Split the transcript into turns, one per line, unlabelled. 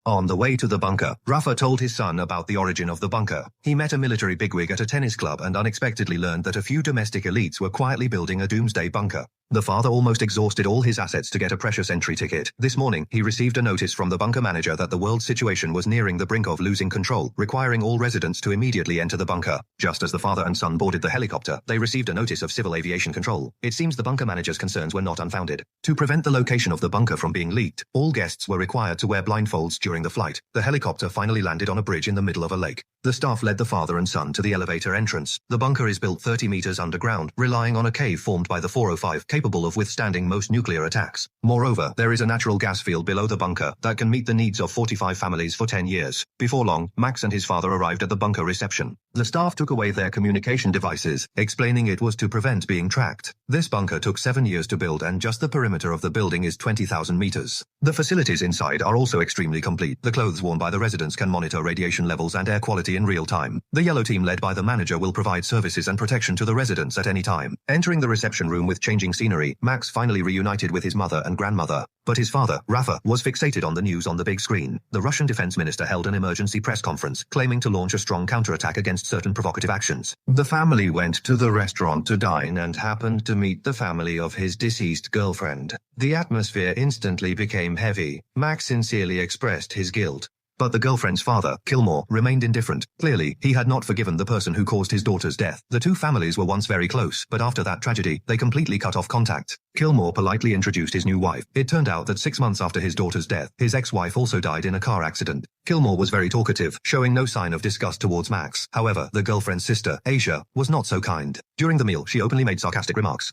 On the way to the bunker, Rafa told his son about the origin of the bunker. He met a military bigwig at a tennis club and unexpectedly learned that a few domestic elites were quietly building a doomsday bunker. The father almost exhausted all his assets to get a precious entry ticket. This morning, he received a notice from the bunker manager that the world's situation was nearing the brink of losing control, requiring all residents to immediately enter the bunker. Just as the father and son boarded the helicopter, they received a notice of Civil Aviation Control. It seems the bunker manager's concerns were not unfounded. To prevent the location of the bunker from being leaked, all guests were required to wear blindfolds during the flight. The helicopter finally landed on a bridge in the middle of a lake. The staff led the father and son to the elevator entrance. The bunker is built 30 meters underground, relying on a cave formed by the 405, capable of withstanding most nuclear attacks. Moreover, there is a natural gas field below the bunker that can meet the needs of 45 families for 10 years. Before long, Max and his father arrived at the bunker reception. The staff took away their communication devices, explaining it was to prevent being tracked. This bunker took 7 years to build, and just the perimeter of the building is 20,000 meters. The facilities inside are also extremely complete. The clothes worn by the residents can monitor radiation levels and air quality in real time. The yellow team led by the manager will provide services and protection to the residents at any time. Entering the reception room with changing scenery, Max finally reunited with his mother and grandmother. But his father, Rafa, was fixated on the news on the big screen. The Russian defense minister held an emergency press conference, claiming to launch a strong counterattack against certain provocative actions. The family went to the restaurant to dine and happened to meet the family of his deceased girlfriend. The atmosphere instantly became heavy. Max sincerely expressed his guilt. But the girlfriend's father, Kilmore, remained indifferent. Clearly, he had not forgiven the person who caused his daughter's death. The two families were once very close, but after that tragedy, they completely cut off contact. Kilmore politely introduced his new wife. It turned out that 6 months after his daughter's death, his ex-wife also died in a car accident. Kilmore was very talkative, showing no sign of disgust towards Max. However, the girlfriend's sister, Asia, was not so kind. During the meal, she openly made sarcastic remarks.